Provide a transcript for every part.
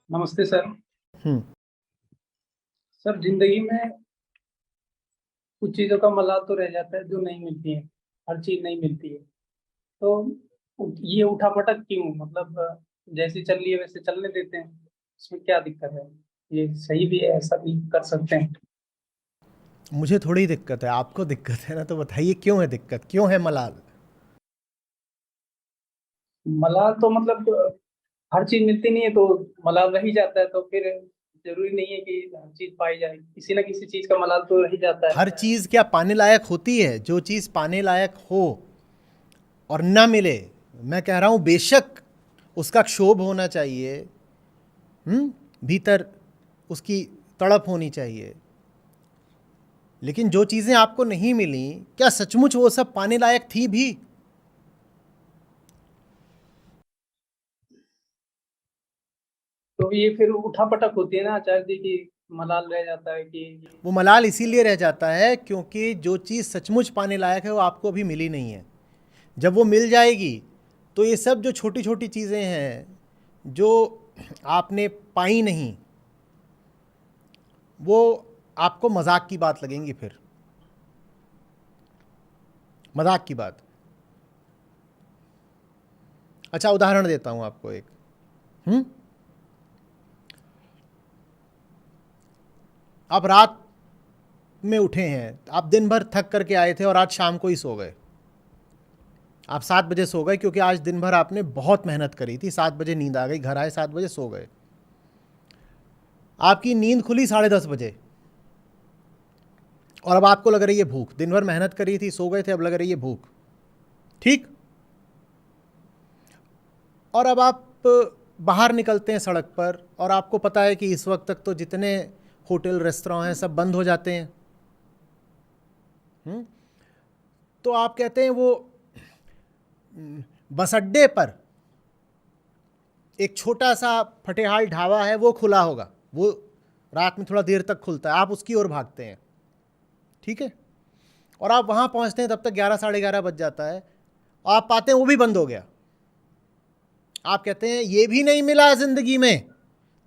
नमस्ते सर। हम्म। सर, जिंदगी में कुछ चीजों का मलाल तो रह जाता है जो नहीं मिलती है। हर चीज नहीं मिलती है। तो ये उठापटक क्यों? मतलब जैसी चल रही है वैसे चलने देते हैं। इसमें क्या दिक्कत है? ये सही भी है, ऐसा भी कर सकते हैं। मुझे थोड़ी दिक्कत है, आपको दिक्कत है ना, तो बताइए क्यों है दिक्कत, क्यों है मलाल। मलाल तो मतलब हर चीज मिलती नहीं है तो मलाल रह ही जाता है। तो फिर जरूरी नहीं है कि हर चीज पाई जाए, किसी ना किसी चीज का मलाल तो रह ही जाता है। हर चीज़ क्या पाने लायक होती है? जो चीज़ पाने लायक हो और ना मिले, मैं कह रहा हूँ बेशक उसका क्षोभ होना चाहिए। भीतर उसकी तड़प होनी चाहिए। लेकिन जो चीज़ें आपको नहीं मिली, क्या सचमुच वो सब पाने लायक थी भी? तो ये फिर उठापटक होती है ना आचार्य जी की। मलाल रह जाता है कि वो मलाल इसीलिए रह जाता है क्योंकि जो चीज़ सचमुच पाने लायक है वो आपको अभी मिली नहीं है। जब वो मिल जाएगी तो ये सब जो छोटी छोटी चीज़ें हैं जो आपने पाई नहीं, वो आपको मजाक की बात लगेंगी। फिर मजाक की बात। अच्छा, उदाहरण देता हूँ आपको एक। हम्म। आप रात में उठे हैं, आप दिन भर थक करके आए थे और आज शाम को ही सो गए। आप 7 बजे सो गए क्योंकि आज दिन भर आपने बहुत मेहनत करी थी। 7 बजे नींद आ गई, घर आए 7 बजे सो गए। आपकी नींद खुली 10:30 बजे और अब आपको लग रही है भूख। दिन भर मेहनत करी थी, सो गए थे, अब लग रही है भूख। ठीक। और अब आप बाहर निकलते हैं सड़क पर और आपको पता है कि इस वक्त तक तो जितने होटल रेस्तरां हैं सब बंद हो जाते हैं। हम्म? तो आप कहते हैं वो बस अड्डे पर एक छोटा सा फटेहाल ढाबा है, वो खुला होगा। वो रात में थोड़ा देर तक खुलता है, आप उसकी ओर भागते हैं। ठीक है। और आप वहाँ पहुँचते हैं तब तक 11 साढ़े 11 बज जाता है। आप पाते हैं वो भी बंद हो गया। आप कहते हैं ये भी नहीं मिला ज़िंदगी में।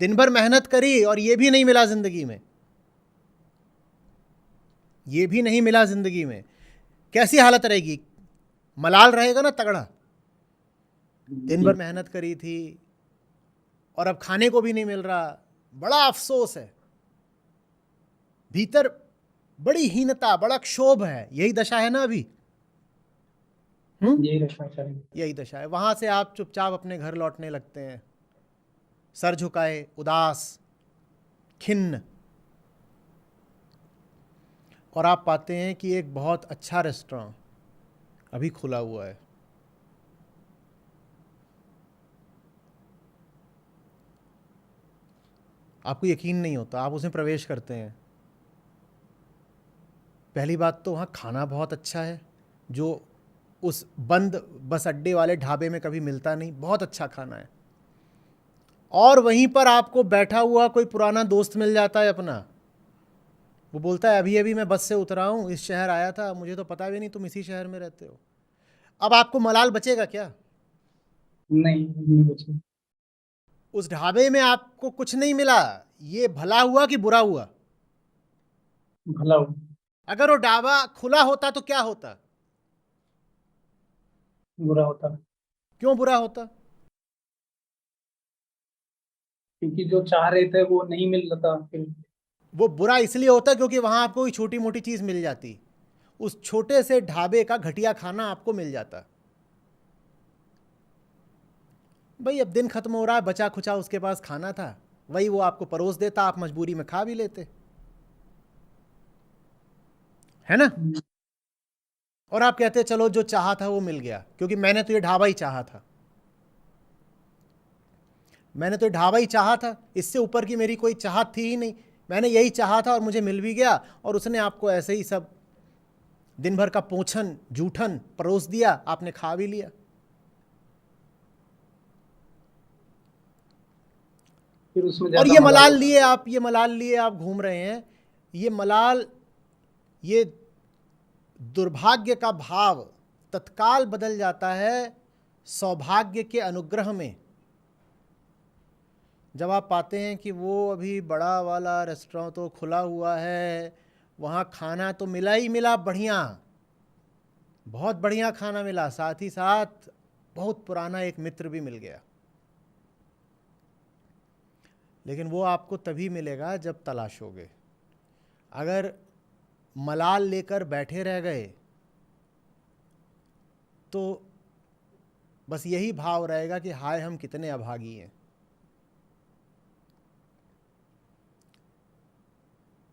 दिन भर मेहनत करी और ये भी नहीं मिला ज़िंदगी में। ये भी नहीं मिला ज़िंदगी में। कैसी हालत रहेगी? मलाल रहेगा ना तगड़ा। दिन भर जी। मेहनत करी थी और अब खाने को भी नहीं मिल रहा। बड़ा अफसोस है। भीतर बड़ी हीनता, बड़ा क्षोभ है। यही दशा है ना अभी। यही रखना चाहिए। यही दशा है। वहां से आप चुपचाप अपने घर लौटने लगते हैं, सर झुकाए, उदास, खिन्न। और आप पाते हैं कि एक बहुत अच्छा रेस्टोरेंट अभी खुला हुआ है। आपको यकीन नहीं होता, आप उसमें प्रवेश करते हैं। पहली बात तो वहाँ खाना बहुत अच्छा है, जो उस बंद बस अड्डे वाले ढाबे में कभी मिलता नहीं। बहुत अच्छा खाना है। और वहीं पर आपको बैठा हुआ कोई पुराना दोस्त मिल जाता है अपना। वो बोलता है अभी अभी मैं बस से उतरा हूँ, इस शहर आया था, मुझे तो पता भी नहीं तुम इसी शहर में रहते हो। अब आपको मलाल बचेगा क्या? नहीं, नहीं बचे। उस ढाबे में आपको कुछ नहीं मिला, ये भला हुआ कि बुरा हुआ? भला हो। अगर वो ढाबा खुला होता तो क्या होता? बुरा होता। क्यों बुरा होता? क्योंकि जो चाह रहे थे वो नहीं मिल रहा था फिर। वो बुरा इसलिए होता क्योंकि वहां आपको कोई छोटी मोटी चीज मिल जाती। उस छोटे से ढाबे का घटिया खाना आपको मिल जाता। भाई अब दिन खत्म हो रहा है, बचा खुचा उसके पास खाना था, वही वो आपको परोस देता, आप मजबूरी में खा भी लेते। है ना? हम्म। और आप कहते चलो जो चाहा था वो मिल गया, क्योंकि मैंने तो ये ढाबा ही चाहा था। मैंने तो ये ढाबा ही चाहा था, इससे ऊपर की मेरी कोई चाहत थी ही नहीं। मैंने यही चाहा था और मुझे मिल भी गया। और उसने आपको ऐसे ही सब दिन भर का पोछन जूठन परोस दिया, आपने खा भी लिया। फिर उसमें और ज्यादा ये मलाल मलाल होता। लिए आप, ये मलाल लिए आप घूम रहे हैं। ये मलाल, ये दुर्भाग्य का भाव तत्काल बदल जाता है सौभाग्य के अनुग्रह में। जब आप पाते हैं कि वो अभी बड़ा वाला रेस्टोरेंट तो खुला हुआ है, वहाँ खाना तो मिला ही मिला बढ़िया, बहुत बढ़िया खाना मिला, साथ ही साथ बहुत पुराना एक मित्र भी मिल गया, लेकिन वो आपको तभी मिलेगा जब तलाशोगे। अगर मलाल लेकर बैठे रह गए तो बस यही भाव रहेगा कि हाय हम कितने अभागी हैं।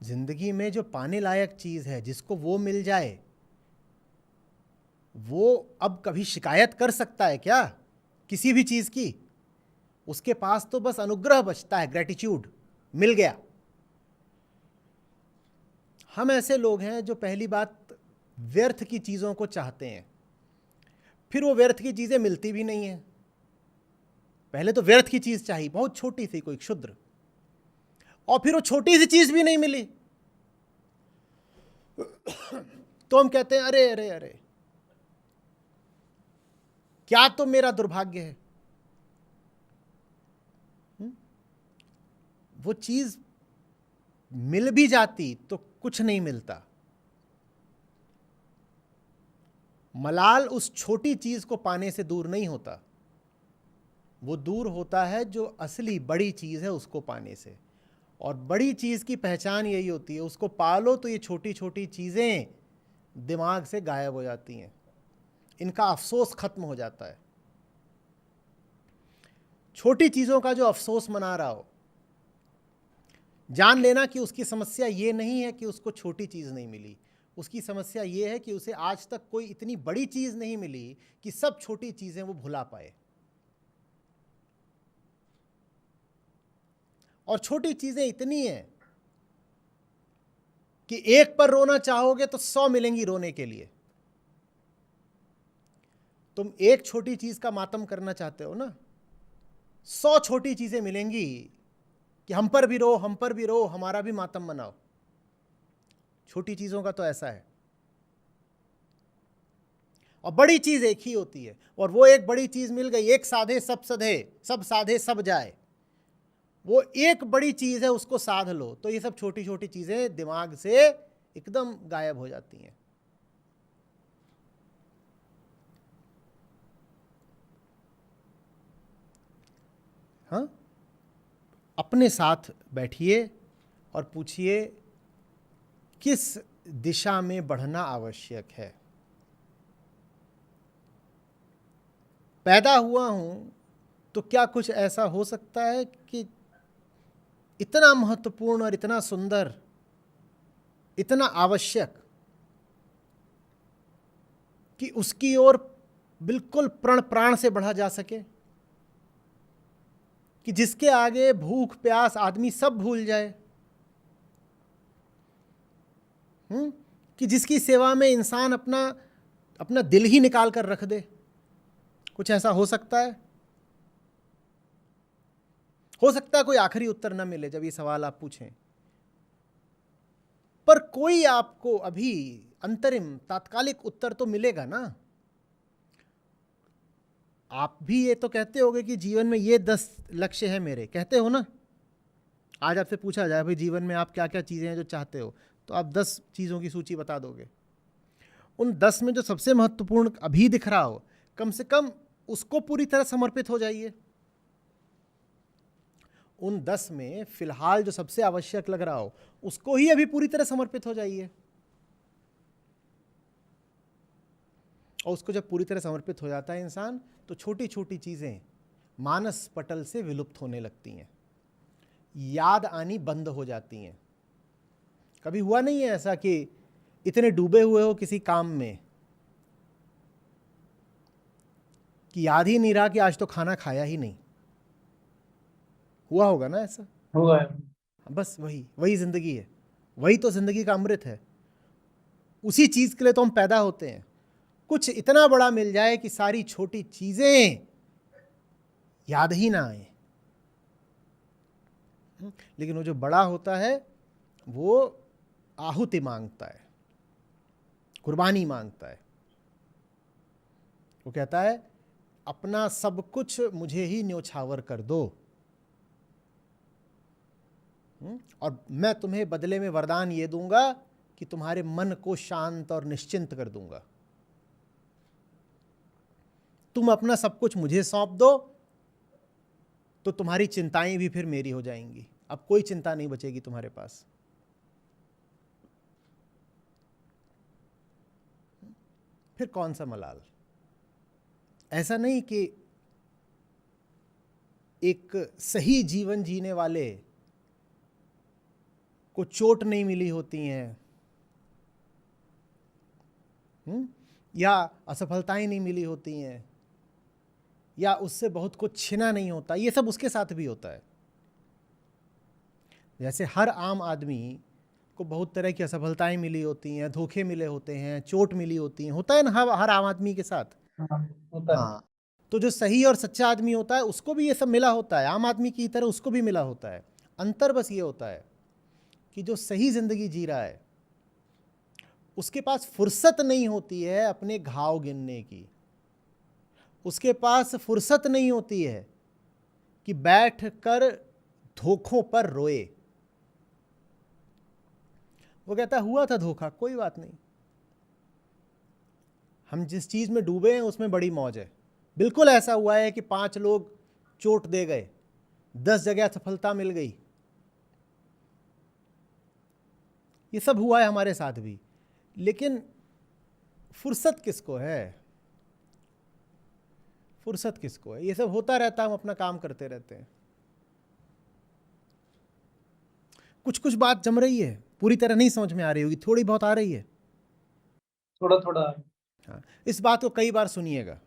जिंदगी में जो पाने लायक चीज़ है, जिसको वो मिल जाए, वो अब कभी शिकायत कर सकता है क्या किसी भी चीज़ की? उसके पास तो बस अनुग्रह बचता है, ग्रेटिट्यूड, मिल गया। हम ऐसे लोग हैं जो पहली बात व्यर्थ की चीज़ों को चाहते हैं, फिर वो व्यर्थ की चीज़ें मिलती भी नहीं हैं। पहले तो व्यर्थ की चीज़ चाहिए, बहुत छोटी सी कोई क्षुद्र, और फिर वो छोटी सी चीज़ भी नहीं मिली तो हम कहते हैं अरे अरे अरे, क्या तो मेरा दुर्भाग्य है। वो चीज़ मिल भी जाती तो कुछ नहीं मिलता। मलाल उस छोटी चीज़ को पाने से दूर नहीं होता, वो दूर होता है जो असली बड़ी चीज़ है उसको पाने से। और बड़ी चीज़ की पहचान यही होती है, उसको पालो तो ये छोटी छोटी चीज़ें दिमाग से गायब हो जाती हैं, इनका अफसोस खत्म हो जाता है। छोटी चीज़ों का जो अफसोस मना रहा हो, जान लेना कि उसकी समस्या ये नहीं है कि उसको छोटी चीज़ नहीं मिली, उसकी समस्या ये है कि उसे आज तक कोई इतनी बड़ी चीज़ नहीं मिली कि सब छोटी चीज़ें वो भुला पाए। और छोटी चीज़ें इतनी हैं कि एक पर रोना चाहोगे तो 100 मिलेंगी रोने के लिए। तुम एक छोटी चीज़ का मातम करना चाहते हो ना, 100 छोटी चीज़ें मिलेंगी कि हम पर भी रो, हम पर भी रो, हमारा भी मातम मनाओ। छोटी चीज़ों का तो ऐसा है। और बड़ी चीज़ एक ही होती है, और वो एक बड़ी चीज़ मिल गई, एक साधे सब सधे, सब साधे सब जाए, वो एक बड़ी चीज़ है, उसको साध लो तो ये सब छोटी छोटी चीज़ें दिमाग से एकदम गायब हो जाती हैं। हाँ, अपने साथ बैठिए और पूछिए किस दिशा में बढ़ना आवश्यक है। पैदा हुआ हूं तो क्या कुछ ऐसा हो सकता है कि इतना महत्वपूर्ण और इतना सुंदर, इतना आवश्यक कि उसकी ओर बिल्कुल प्रण प्राण से बढ़ा जा सके, कि जिसके आगे भूख प्यास आदमी सब भूल जाए, कि जिसकी सेवा में इंसान अपना अपना दिल ही निकाल कर रख दे? कुछ ऐसा हो सकता है? हो सकता है कोई आखिरी उत्तर न मिले जब ये सवाल आप पूछें, पर कोई आपको अभी अंतरिम तात्कालिक उत्तर तो मिलेगा ना। आप भी ये तो कहते होगे कि जीवन में ये 10 लक्ष्य हैं मेरे, कहते हो ना। आज आपसे पूछा जाए भाई जीवन में आप क्या क्या चीज़ें हैं जो चाहते हो, तो आप 10 चीज़ों की सूची बता दोगे। उन 10 में जो सबसे महत्वपूर्ण अभी दिख रहा हो, कम से कम उसको पूरी तरह समर्पित हो जाइए। उन 10 में फिलहाल जो सबसे आवश्यक लग रहा हो उसको ही अभी पूरी तरह समर्पित हो जाइए। और उसको जब पूरी तरह समर्पित हो जाता है इंसान, तो छोटी छोटी चीज़ें मानस पटल से विलुप्त होने लगती हैं, याद आनी बंद हो जाती हैं। कभी हुआ नहीं है ऐसा कि इतने डूबे हुए हो किसी काम में कि याद ही नहीं रहा कि आज तो खाना खाया ही नहीं? हुआ होगा ना ऐसा? हुआ है। बस वही वही ज़िंदगी है, वही तो ज़िंदगी का अमृत है। उसी चीज़ के लिए तो हम पैदा होते हैं। कुछ इतना बड़ा मिल जाए कि सारी छोटी चीज़ें याद ही ना आए। लेकिन वो जो बड़ा होता है वो आहुति मांगता है, कुर्बानी मांगता है। वो कहता है अपना सब कुछ मुझे ही न्योछावर कर दो। और मैं तुम्हें बदले में वरदान ये दूंगा कि तुम्हारे मन को शांत और निश्चिंत कर दूंगा। तुम अपना सब कुछ मुझे सौंप दो तो तुम्हारी चिंताएं भी फिर मेरी हो जाएंगी। अब कोई चिंता नहीं बचेगी तुम्हारे पास। फिर कौन सा मलाल? ऐसा नहीं कि एक सही जीवन जीने वाले को चोट नहीं मिली होती हैं, या असफलताएं नहीं मिली होती हैं, या उससे बहुत कुछ छिना नहीं होता। ये सब उसके साथ भी होता है। जैसे हर आम आदमी को बहुत तरह की असफलताएं मिली होती हैं, धोखे मिले होते हैं, चोट मिली होती हैं, होता है ना हर आम आदमी के साथ। हाँ, होता है। हाँ, तो जो सही और सच्चा आदमी होता है उसको भी ये सब मिला होता है, आम आदमी की तरह उसको भी मिला होता है। अंतर बस ये होता है कि जो सही जिंदगी जी रहा है उसके पास फुर्सत नहीं होती है अपने घाव गिनने की, उसके पास फुर्सत नहीं होती है कि बैठ कर धोखों पर रोए। वो कहता हुआ था धोखा, कोई बात नहीं, हम जिस चीज में डूबे हैं उसमें बड़ी मौज है। बिल्कुल ऐसा हुआ है कि 5 लोग चोट दे गए, 10 जगह सफलता मिल गई। ये सब हुआ है हमारे साथ भी। लेकिन फुर्सत किसको है? फुर्सत किसको है? ये सब होता रहता है, हम अपना काम करते रहते हैं। कुछ कुछ बात जम रही है, पूरी तरह नहीं समझ में आ रही होगी, थोड़ी बहुत आ रही है। थोड़ा थोड़ा। हाँ, इस बात को कई बार सुनिएगा।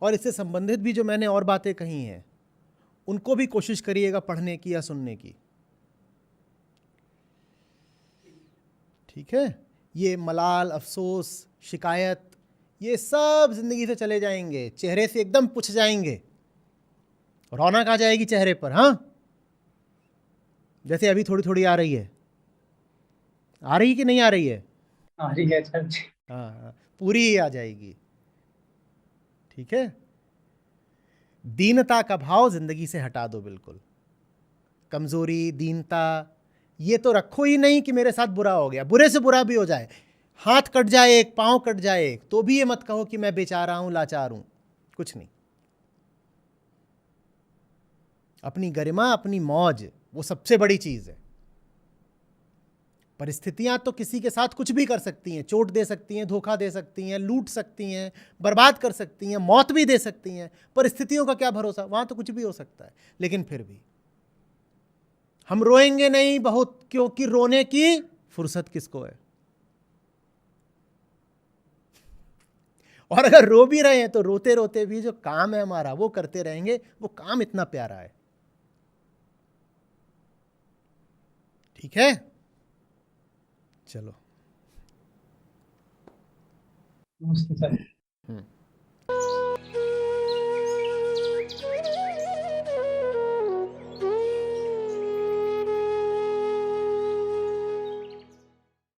और इससे संबंधित भी जो मैंने और बातें कही हैं उनको भी कोशिश करिएगा पढ़ने की या सुनने की। ठीक है? ये मलाल, अफसोस, शिकायत, ये सब जिंदगी से चले जाएंगे, चेहरे से एकदम पुछ जाएंगे, रौनक आ जाएगी चेहरे पर। हाँ, जैसे अभी थोड़ी थोड़ी आ रही है। आ रही कि नहीं आ रही है? आ रही है सर जी। हाँ, पूरी ही आ जाएगी। ठीक है? दीनता का भाव जिंदगी से हटा दो बिल्कुल। कमजोरी, दीनता ये तो रखो ही नहीं कि मेरे साथ बुरा हो गया। बुरे से बुरा भी हो जाए, हाथ कट जाए एक, पांव कट जाए एक, तो भी ये मत कहो कि मैं बेचारा हूं, लाचार हूं। कुछ नहीं। अपनी गरिमा, अपनी मौज, वो सबसे बड़ी चीज है। परिस्थितियां तो किसी के साथ कुछ भी कर सकती हैं, चोट दे सकती हैं, धोखा दे सकती हैं, लूट सकती हैं, बर्बाद कर सकती हैं, मौत भी दे सकती हैं। परिस्थितियों का क्या भरोसा, वहां तो कुछ भी हो सकता है। लेकिन फिर भी हम रोएंगे नहीं बहुत, क्योंकि रोने की फुर्सत किसको है? और अगर रो भी रहे हैं तो रोते रोते भी जो काम है हमारा वो करते रहेंगे। वो काम इतना प्यारा है। ठीक है? चलो। नमस्ते सर।